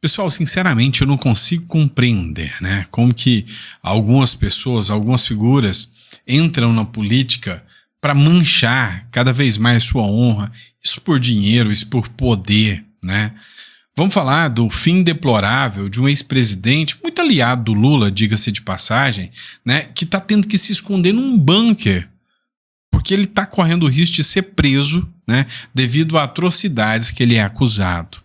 Pessoal, sinceramente, eu não consigo compreender, né? Como que algumas pessoas, algumas figuras entram na política para manchar cada vez mais sua honra, isso por dinheiro, isso por poder, né? Vamos falar do fim deplorável de um ex-presidente, muito aliado do Lula, diga-se de passagem, né? Que está tendo que se esconder num bunker, porque ele está correndo o risco de ser preso, né? Devido a atrocidades que ele é acusado.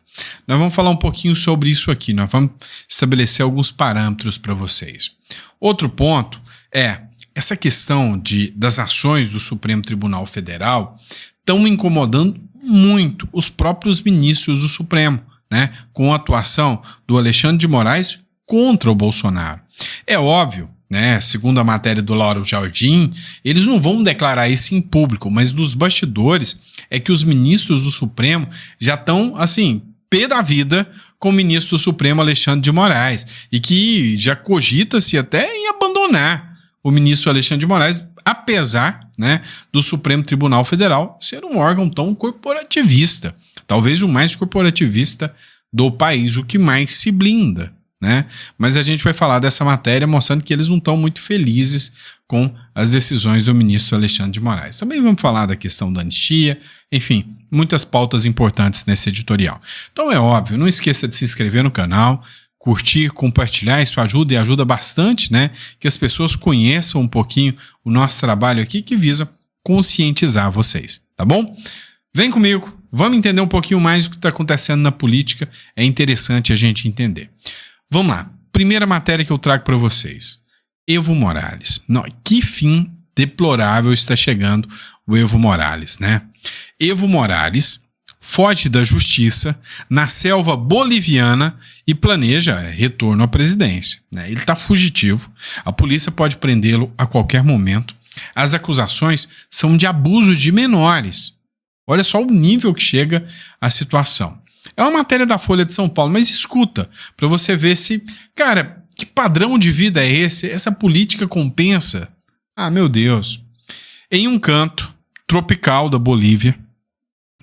Nós vamos falar um pouquinho sobre isso aqui, nós vamos estabelecer alguns parâmetros para vocês. Outro ponto é essa questão das ações do Supremo Tribunal Federal estão incomodando muito os próprios ministros do Supremo, né, com a atuação do Alexandre de Moraes contra o Bolsonaro. É óbvio, né, segundo a matéria do Lauro Jardim, eles não vão declarar isso em público, mas nos bastidores é que os ministros do Supremo já estão, assim, pé da vida com o ministro do Supremo Alexandre de Moraes e que já cogita-se até em abandonar o ministro Alexandre de Moraes, apesar, né, do Supremo Tribunal Federal ser um órgão tão corporativista, talvez o mais corporativista do país, o que mais se blinda, né? Mas a gente vai falar dessa matéria mostrando que eles não estão muito felizes com as decisões do ministro Alexandre de Moraes. Também vamos falar da questão da anistia, enfim, muitas pautas importantes nesse editorial. Então é óbvio, não esqueça de se inscrever no canal, curtir, compartilhar, isso ajuda e ajuda bastante, né? Que as pessoas conheçam um pouquinho o nosso trabalho aqui que visa conscientizar vocês, tá bom? Vem comigo, vamos entender um pouquinho mais do que está acontecendo na política, é interessante a gente entender. Vamos lá, primeira matéria que eu trago para vocês. Evo Morales. Não, que fim deplorável está chegando o Evo Morales, né? Evo Morales foge da justiça na selva boliviana e planeja retorno à presidência, né? Ele está fugitivo, a polícia pode prendê-lo a qualquer momento. As acusações são de abuso de menores. Olha só o nível que chega a situação. É uma matéria da Folha de São Paulo, mas escuta, para você ver se, cara, que padrão de vida é esse? Essa política compensa? Ah, meu Deus. Em um canto tropical da Bolívia,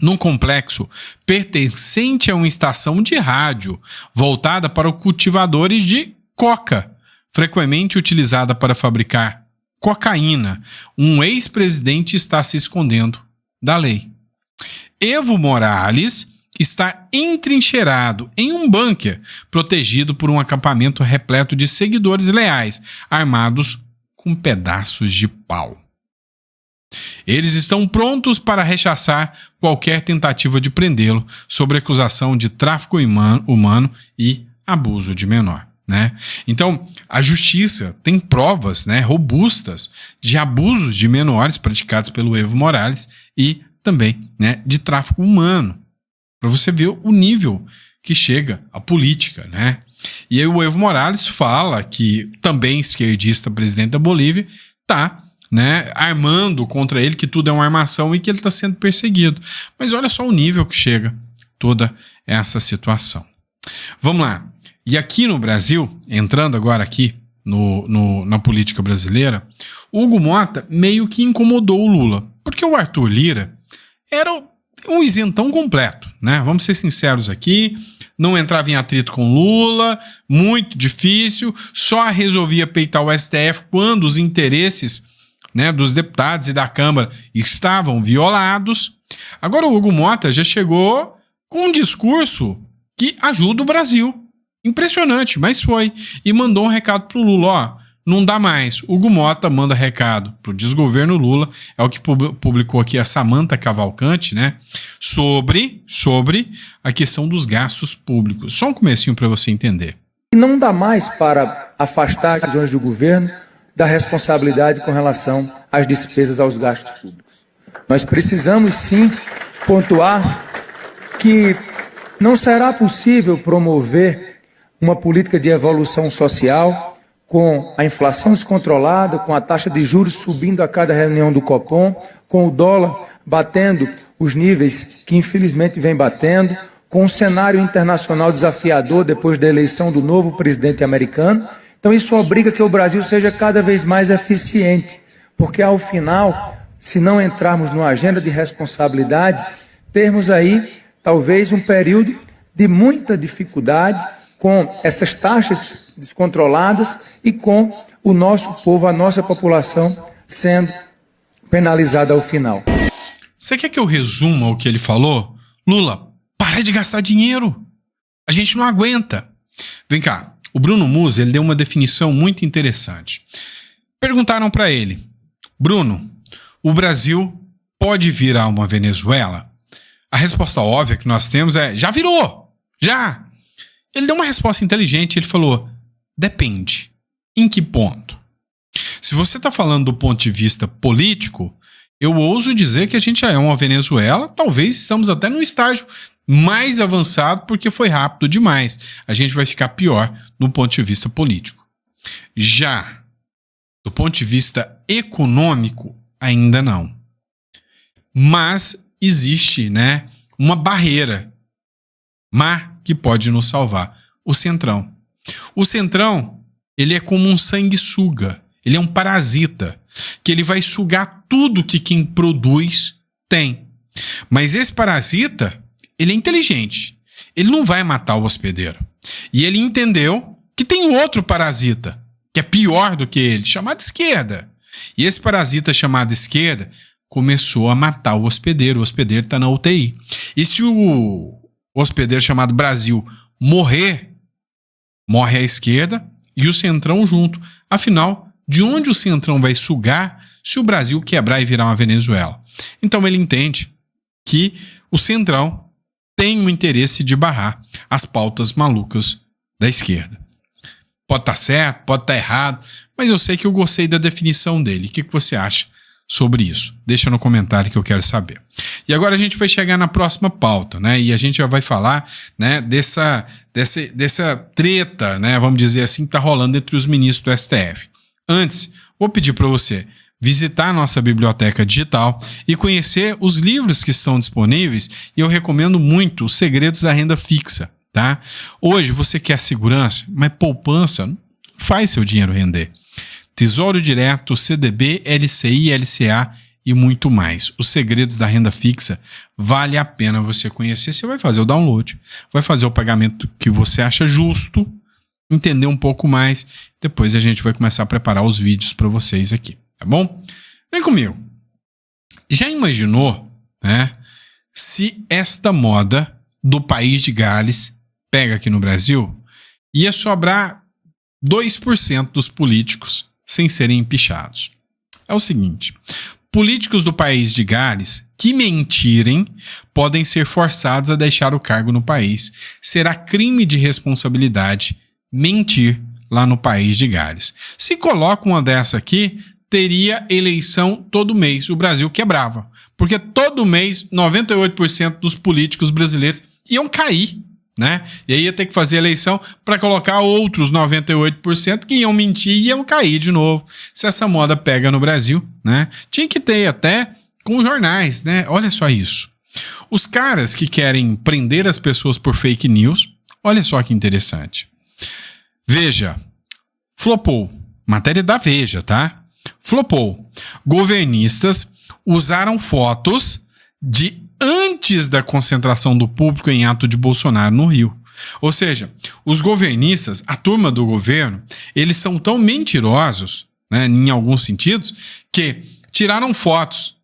num complexo pertencente a uma estação de rádio voltada para os cultivadores de coca, frequentemente utilizada para fabricar cocaína, um ex-presidente está se escondendo da lei. Evo Morales está entrincheirado em um bunker, protegido por um acampamento repleto de seguidores leais, armados com pedaços de pau. Eles estão prontos para rechaçar qualquer tentativa de prendê-lo sobre acusação de tráfico humano e abuso de menor, né? Então, a justiça tem provas, né, robustas de abusos de menores praticados pelo Evo Morales e também, né, de tráfico humano. Para você ver o nível que chega a política, né? E aí o Evo Morales fala que também esquerdista, presidente da Bolívia, está, né, armando contra ele, que tudo é uma armação e que ele está sendo perseguido. Mas olha só o nível que chega toda essa situação. Vamos lá. E aqui no Brasil, entrando agora aqui na política brasileira, o Hugo Mota meio que incomodou o Lula, porque o Arthur Lira era um isentão completo, né? Vamos ser sinceros aqui, não entrava em atrito com Lula, muito difícil, só resolvia peitar o STF quando os interesses, né, dos deputados e da Câmara estavam violados. Agora o Hugo Mota já chegou com um discurso que ajuda o Brasil. Impressionante, mas foi. E mandou um recado pro Lula, ó, não dá mais. Hugo Mota manda recado pro desgoverno Lula, é o que publicou aqui a Samantha Cavalcante, né, sobre a questão dos gastos públicos. Só um comecinho para você entender. Não dá mais para afastar as decisões do governo da responsabilidade com relação às despesas aos gastos públicos. Nós precisamos sim pontuar que não será possível promover uma política de evolução social com a inflação descontrolada, com a taxa de juros subindo a cada reunião do Copom, com o dólar batendo os níveis que infelizmente vem batendo, com um cenário internacional desafiador depois da eleição do novo presidente americano. Então isso obriga que o Brasil seja cada vez mais eficiente, porque ao final, se não entrarmos numa agenda de responsabilidade, termos aí talvez um período de muita dificuldade com essas taxas descontroladas e com o nosso povo, a nossa população sendo penalizada ao final. Você quer que eu resuma o que ele falou? Lula, para de gastar dinheiro. A gente não aguenta. Vem cá, o Bruno Musi, ele deu uma definição muito interessante. Perguntaram para ele, Bruno, o Brasil pode virar uma Venezuela? A resposta óbvia que nós temos é, já virou, já. Ele deu uma resposta inteligente, ele falou, depende. Em que ponto? Se você está falando do ponto de vista político, eu ouso dizer que a gente já é uma Venezuela, talvez estamos até no estágio mais avançado porque foi rápido demais. A gente vai ficar pior no ponto de vista político. Já do ponto de vista econômico, ainda não. Mas existe, né, uma barreira má que pode nos salvar. O Centrão. O Centrão, ele é como um sanguessuga. Ele é um parasita, que ele vai sugar tudo que quem produz tem. Mas esse parasita, ele é inteligente. Ele não vai matar o hospedeiro. E ele entendeu que tem outro parasita, que é pior do que ele, chamado esquerda. E esse parasita chamado esquerda começou a matar o hospedeiro. O hospedeiro está na UTI. E se o hospedeiro chamado Brasil morrer, morre a esquerda e o Centrão junto. Afinal, de onde o Centrão vai sugar se o Brasil quebrar e virar uma Venezuela? Então ele entende que o Centrão tem o interesse de barrar as pautas malucas da esquerda. Pode estar certo, pode estar errado, mas eu sei que eu gostei da definição dele. O que você acha sobre isso? Deixa no comentário que eu quero saber. E agora a gente vai chegar na próxima pauta, né? E a gente já vai falar, né, dessa treta, né, vamos dizer assim, que está rolando entre os ministros do STF. Antes, vou pedir para você visitar a nossa biblioteca digital e conhecer os livros que estão disponíveis, e eu recomendo muito Os Segredos da Renda Fixa, tá? Hoje você quer segurança, mas poupança não faz seu dinheiro render. Tesouro Direto, CDB, LCI, LCA e muito mais. Os Segredos da Renda Fixa, vale a pena você conhecer. Você vai fazer o download, vai fazer o pagamento que você acha justo, entender um pouco mais, depois a gente vai começar a preparar os vídeos para vocês aqui, tá bom? Vem comigo. Já imaginou, né, se esta moda do País de Gales pega aqui no Brasil, ia sobrar 2% dos políticos sem serem empichados. É o seguinte, políticos do País de Gales que mentirem podem ser forçados a deixar o cargo no país. Será crime de responsabilidade mentir lá no País de Gales. Se coloca uma dessa aqui, teria eleição todo mês. O Brasil quebrava. Porque todo mês, 98% dos políticos brasileiros iam cair, né? E aí ia ter que fazer eleição para colocar outros 98% que iam mentir e iam cair de novo. Se essa moda pega no Brasil, né? Tinha que ter até com jornais, né? Olha só isso. Os caras que querem prender as pessoas por fake news, olha só que interessante. Veja, flopou. Matéria da Veja, tá? Flopou. Governistas usaram fotos de antes da concentração do público em ato de Bolsonaro no Rio. Ou seja, os governistas, a turma do governo, eles são tão mentirosos, né, em alguns sentidos, que tiraram fotos.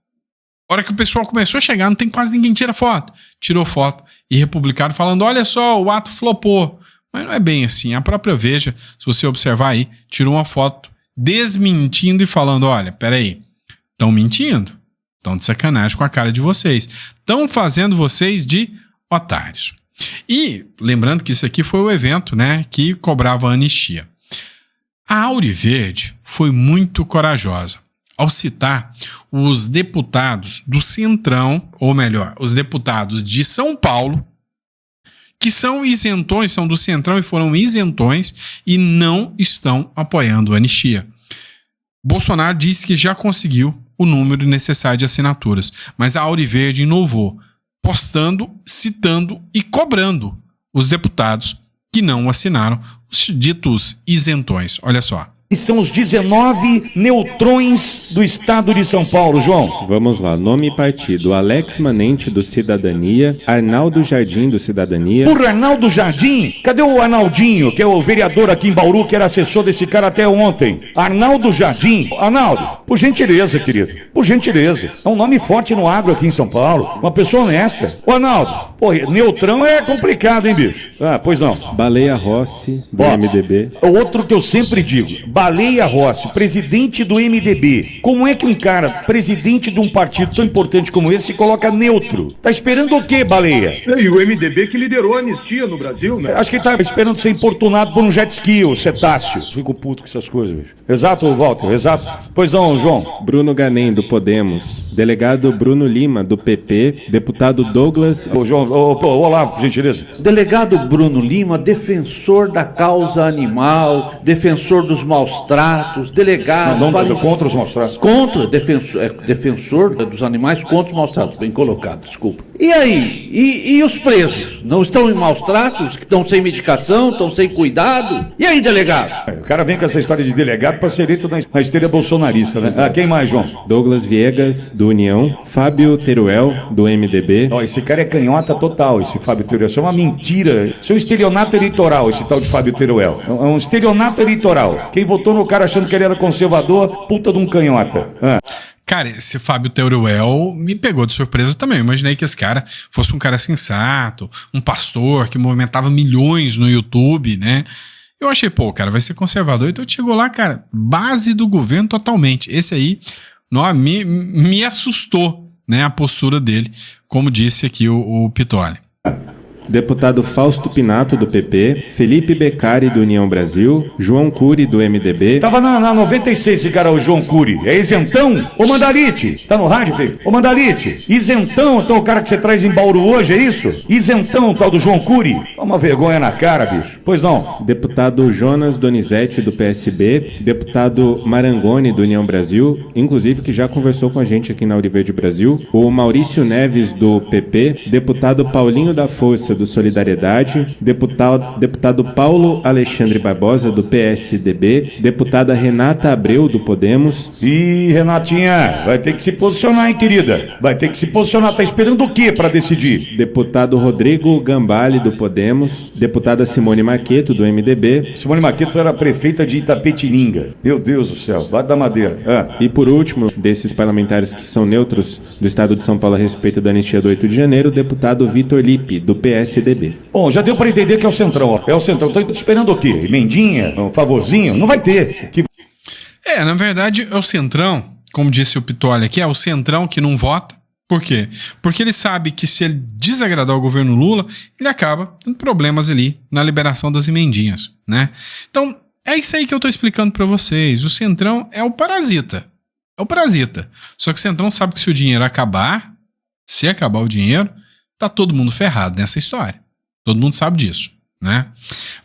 A hora que o pessoal começou a chegar, não tem quase ninguém que tira foto. Tirou foto e republicaram falando, olha só, o ato flopou. Mas não é bem assim. A própria Veja, se você observar aí, tirou uma foto desmentindo e falando, olha, peraí, estão mentindo. Estão de sacanagem com a cara de vocês. Estão fazendo vocês de otários. E lembrando que isso aqui foi o evento, né, que cobrava a anistia. A Auriverde foi muito corajosa ao citar os deputados do Centrão, ou melhor, os deputados de São Paulo, que são isentões, são do Centrão e foram isentões e não estão apoiando a anistia. Bolsonaro disse que já conseguiu o número necessário de assinaturas, mas a Auriverde inovou, postando, citando e cobrando os deputados que não assinaram, os ditos isentões. Olha só. E são os 19 neutrões do estado de São Paulo, João. Vamos lá, nome e partido: Alex Manente, do Cidadania, Arnaldo Jardim, do Cidadania. Por Arnaldo Jardim? Cadê o Arnaldinho, que é o vereador aqui em Bauru, que era assessor desse cara até ontem? Arnaldo Jardim. Arnaldo, por gentileza, querido, por gentileza. É um nome forte no agro aqui em São Paulo, uma pessoa honesta. Ô Arnaldo, pô, neutrão é complicado, hein, bicho? Ah, pois não. Baleia Rossi, do MDB. Outro que eu sempre digo, Baleia Rossi, presidente do MDB. Como é que um cara, presidente de um partido tão importante como esse, se coloca neutro? Tá esperando o quê, Baleia? E o MDB que liderou a anistia no Brasil, né? Acho que ele tá esperando ser importunado por um jet ski, o cetáceo. Fico puto com essas coisas, bicho. Exato, Walter, exato. Pois não, João. Bruno Ganem, do Podemos. Delegado Bruno Lima, do PP. Deputado Douglas... Ô, João, olá, por gentileza. Delegado Bruno Lima, defensor da causa animal, defensor dos maus tratos, delegado... Não, contra os maus tratos. Contra, defensor dos animais contra os maus tratos, bem colocado, desculpa. E aí? E os presos? Não estão em maus tratos? Estão sem medicação? Estão sem cuidado? E aí, delegado? O cara vem com essa história de delegado para ser eleito na esteira bolsonarista, né? Ah, quem mais, João? Douglas Viegas, do União. Fábio Teruel, do MDB. Ó, esse cara é canhota total, esse Fábio Teruel. Isso é uma mentira. Isso é um estelionato eleitoral, esse tal de Fábio Teruel. É um estelionato eleitoral. Quem votou no cara achando que ele era conservador, puta de um canhota. Ah. Cara, esse Fábio Teruel me pegou de surpresa também. Eu imaginei que esse cara fosse um cara sensato, um pastor que movimentava milhões no YouTube, né? Eu achei, pô, cara, vai ser conservador. Então chegou lá, cara, base do governo totalmente. Esse aí me assustou, né, a postura dele, como disse aqui o Pitoli. Deputado Fausto Pinato, do PP, Felipe Beccari, do União Brasil, João Cury, do MDB. Tava na 96 esse cara, o João Cury. É isentão? Ô Mandalite, tá no rádio, filho? Ô Mandalite, isentão, então o cara que você traz em Bauru hoje, é isso? Isentão, tal do João Cury? Toma vergonha na cara, bicho. Pois não. Deputado Jonas Donizete, do PSB, deputado Marangoni, do União Brasil, inclusive que já conversou com a gente aqui na Uriverde Brasil, o Maurício Neves, do PP, deputado Paulinho da Força, do Solidariedade, deputado Paulo Alexandre Barbosa, do PSDB, deputada Renata Abreu, do Podemos. Ih, Renatinha, vai ter que se posicionar, hein, querida? Vai ter que se posicionar. Tá esperando o quê para decidir? Deputado Rodrigo Gambale, do Podemos, deputada Simone Marqueto, do MDB. Simone Marqueto era prefeita de Itapetininga. Meu Deus do céu, vai da madeira. Ah. E por último, desses parlamentares que são neutros do estado de São Paulo a respeito da anistia do 8 de janeiro, o deputado Vitor Lippe, do PSDB. Bom, já deu para entender que é o Centrão, ó. É o Centrão. Tô esperando o quê? Emendinha? Um favorzinho? Não vai ter. Na verdade, é o Centrão, como disse o Pitoli aqui, é o Centrão que não vota. Por quê? Porque ele sabe que se ele desagradar o governo Lula, ele acaba tendo problemas ali na liberação das emendinhas, né? Então, é isso aí que eu tô explicando para vocês. O Centrão é o parasita. É o parasita. Só que o Centrão sabe que se o dinheiro acabar, se acabar o dinheiro, tá todo mundo ferrado nessa história. Todo mundo sabe disso, né?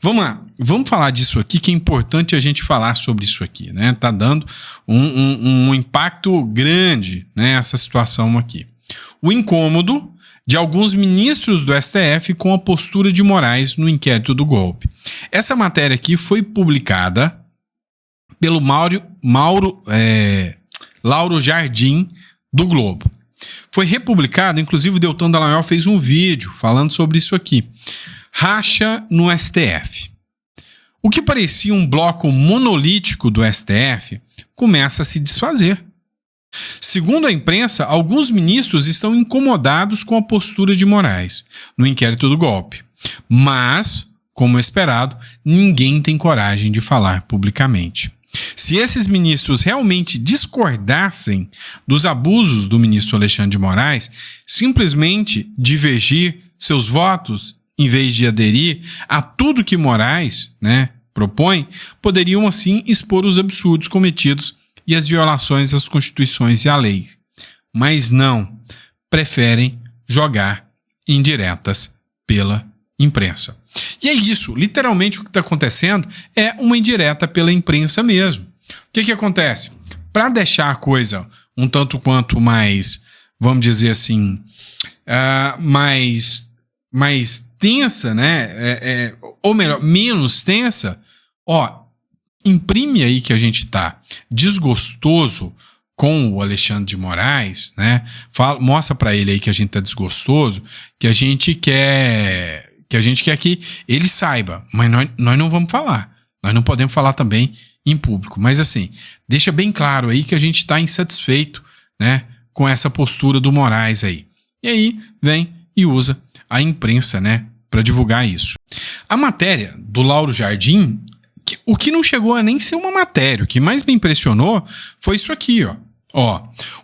Vamos lá, vamos falar disso aqui, que é importante a gente falar sobre isso aqui, né? Tá dando um impacto grande, né, essa situação aqui. O incômodo de alguns ministros do STF com a postura de Moraes no inquérito do golpe. Essa matéria aqui foi publicada pelo Lauro Jardim, do Globo. Foi republicado, inclusive o Deltan Dallagnol fez um vídeo falando sobre isso aqui. Racha no STF. O que parecia um bloco monolítico do STF começa a se desfazer. Segundo a imprensa, alguns ministros estão incomodados com a postura de Moraes no inquérito do golpe. Mas, como esperado, ninguém tem coragem de falar publicamente. Se esses ministros realmente discordassem dos abusos do ministro Alexandre de Moraes, simplesmente divergir seus votos em vez de aderir a tudo que Moraes, né, propõe, poderiam assim expor os absurdos cometidos e as violações às constituições e à lei. Mas não, preferem jogar indiretas pela imprensa. E é isso, literalmente o que está acontecendo é uma indireta pela imprensa mesmo. O que acontece? Para deixar a coisa um tanto quanto mais, vamos dizer assim, mais tensa, né? Ou melhor, menos tensa, imprime aí que a gente tá desgostoso com o Alexandre de Moraes, né? Mostra para ele aí que a gente tá desgostoso, que a gente quer que ele saiba, mas nós não vamos falar. Nós não podemos falar também em público. Mas assim, deixa bem claro aí que a gente está insatisfeito, né, com essa postura do Moraes aí. E aí vem e usa a imprensa, né, para divulgar isso. A matéria do Lauro Jardim, o que não chegou a nem ser uma matéria, o que mais me impressionou foi isso aqui, ó.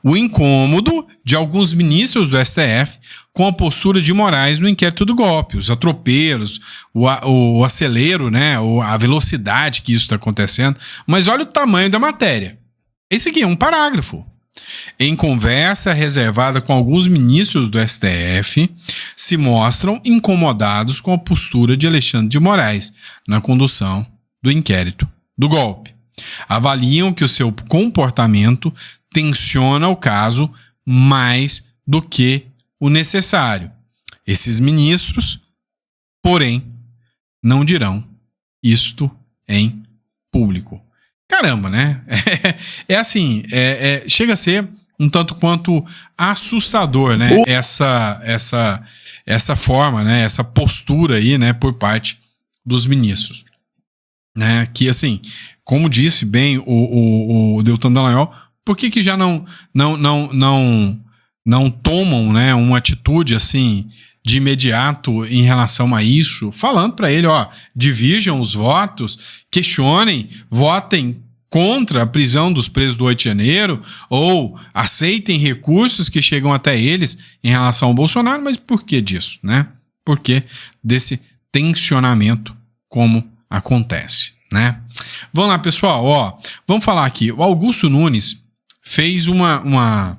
O incômodo de alguns ministros do STF com a postura de Moraes no inquérito do golpe, os atropelos, o acelero, né, a velocidade que isso está acontecendo. Mas olha o tamanho da matéria. Esse aqui é um parágrafo. Em conversa reservada com alguns ministros do STF, se mostram incomodados com a postura de Alexandre de Moraes na condução do inquérito do golpe. Avaliam que o seu comportamento tensiona o caso mais do que o necessário. Esses ministros, porém, não dirão isto em público. Caramba, né? Assim, chega a ser um tanto quanto assustador, né? Essa forma, né? Essa postura aí, né? Por parte dos ministros, né? Que, assim, como disse bem o Deltan Dallagnol, por que já não tomam, né, uma atitude assim de imediato em relação a isso, falando para ele, divirjam os votos, questionem, votem contra a prisão dos presos do 8 de janeiro ou aceitem recursos que chegam até eles em relação ao Bolsonaro, mas por que disso, né? Por que desse tensionamento como acontece, né? Vamos lá, pessoal, vamos falar aqui. O Augusto Nunes fez uma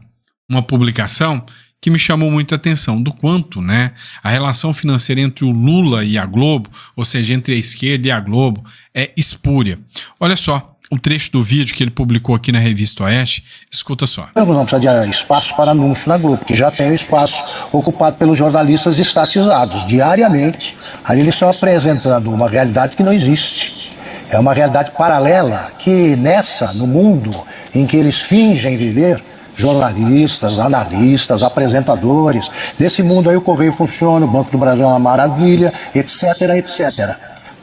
publicação que me chamou muita atenção, do quanto, né, a relação financeira entre o Lula e a Globo, ou seja, entre a esquerda e a Globo, é espúria. Olha só o trecho do vídeo que ele publicou aqui na Revista Oeste, escuta só. Não precisa de espaço para anúncio na Globo, que já tem o espaço ocupado pelos jornalistas estatizados diariamente. Aí eles estão apresentando uma realidade que não existe. É uma realidade paralela que no mundo em que eles fingem viver, jornalistas, analistas, apresentadores, nesse mundo aí o Correio funciona, o Banco do Brasil é uma maravilha, etc, etc.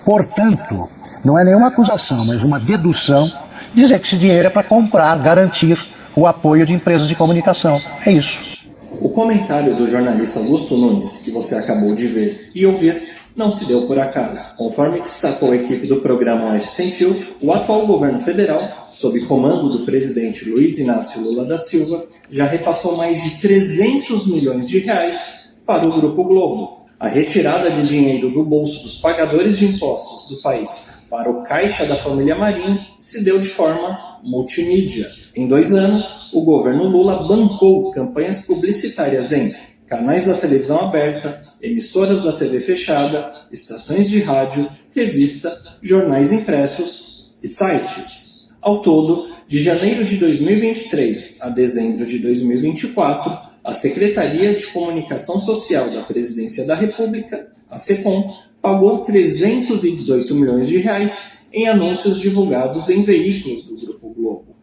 Portanto, não é nenhuma acusação, mas uma dedução, dizer que esse dinheiro é para comprar, garantir o apoio de empresas de comunicação. É isso. O comentário do jornalista Augusto Nunes, que você acabou de ver e ouvir, não se deu por acaso. Conforme destacou a equipe do programa Oeste Sem Filtro, o atual governo federal, sob comando do presidente Luiz Inácio Lula da Silva, já repassou mais de 300 milhões de reais para o Grupo Globo. A retirada de dinheiro do bolso dos pagadores de impostos do país para o caixa da família Marinho se deu de forma multimídia. Em 2 anos, o governo Lula bancou campanhas publicitárias em canais da televisão aberta, emissoras da TV fechada, estações de rádio, revista, jornais impressos e sites. Ao todo, de janeiro de 2023 a dezembro de 2024, a Secretaria de Comunicação Social da Presidência da República, a SECOM, pagou 318 milhões de reais em anúncios divulgados em veículos do Grupo Globo.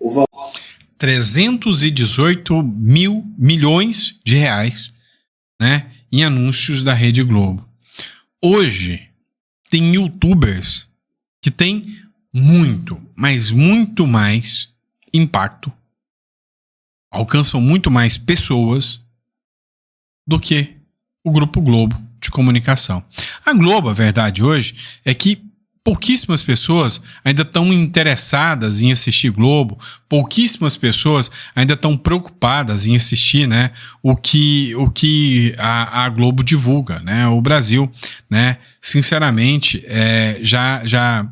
318 milhões de reais, né, em anúncios da Rede Globo. Hoje, tem youtubers que têm muito, mas muito mais impacto, alcançam muito mais pessoas do que o Grupo Globo de comunicação. A Globo, a verdade hoje, é que pouquíssimas pessoas ainda estão interessadas em assistir Globo, pouquíssimas pessoas ainda estão preocupadas em assistir, né, o que a Globo divulga, né, o Brasil, né, sinceramente, já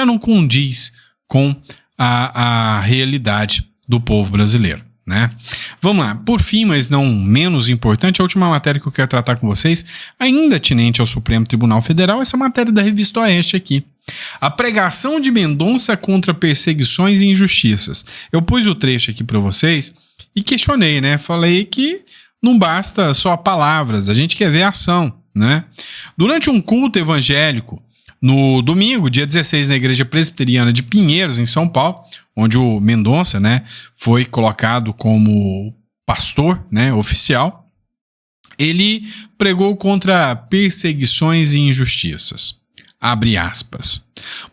não condiz com a realidade do povo brasileiro, né? Vamos lá, por fim, mas não menos importante, a última matéria que eu quero tratar com vocês, ainda atinente ao Supremo Tribunal Federal, essa matéria da Revista Oeste aqui. A pregação de Mendonça contra perseguições e injustiças. Eu pus o trecho aqui para vocês e questionei, né? Falei que não basta só palavras, a gente quer ver ação, né? Durante um culto evangélico No domingo, dia 16, na Igreja Presbiteriana de Pinheiros, em São Paulo, onde o Mendonça, né, foi colocado como pastor, né, oficial, ele pregou contra perseguições e injustiças. Abre aspas.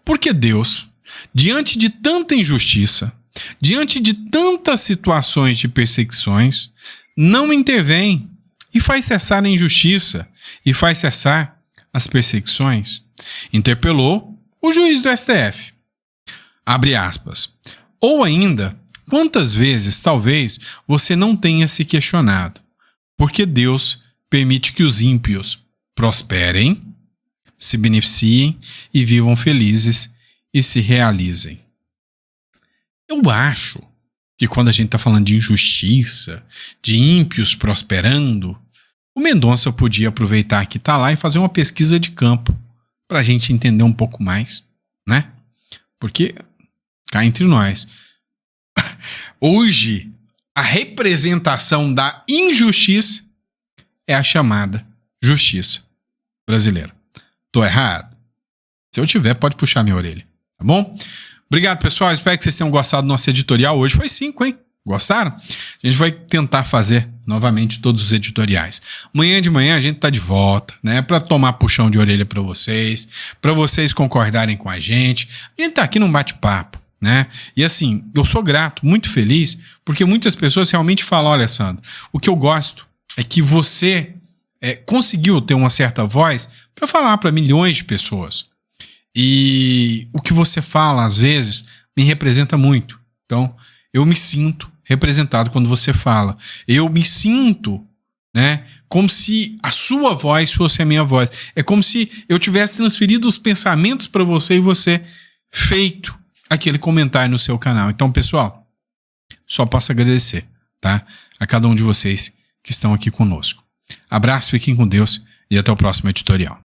Porque Deus, diante de tanta injustiça, diante de tantas situações de perseguições, não intervém e faz cessar a injustiça e faz cessar as perseguições. Interpelou o juiz do STF. Abre aspas. Ou ainda, quantas vezes talvez você não tenha se questionado? Porque Deus permite que os ímpios prosperem, se beneficiem e vivam felizes e se realizem. Eu acho que quando a gente está falando de injustiça, de ímpios prosperando, o Mendonça podia aproveitar que está lá e fazer uma pesquisa de campo para a gente entender um pouco mais, né? Porque, cá entre nós, hoje a representação da injustiça é a chamada justiça brasileira. Tô errado? Se eu tiver, pode puxar minha orelha, tá bom? Obrigado, pessoal. Espero que vocês tenham gostado do nosso editorial. Hoje foi 5, hein? Gostaram? A gente vai tentar fazer novamente todos os editoriais. Amanhã de manhã a gente tá de volta, né? Para tomar puxão de orelha para vocês concordarem com a gente. A gente tá aqui num bate-papo, né? E assim, eu sou grato, muito feliz, porque muitas pessoas realmente falam, olha, Sandro, o que eu gosto é que você conseguiu ter uma certa voz para falar para milhões de pessoas. E o que você fala, às vezes, me representa muito. Então, eu me sinto representado quando você fala. Eu me sinto, né, como se a sua voz fosse a minha voz. É como se eu tivesse transferido os pensamentos para você e você feito aquele comentário no seu canal. Então, pessoal, só posso agradecer, tá? A cada um de vocês que estão aqui conosco. Abraço, fiquem com Deus e até o próximo editorial.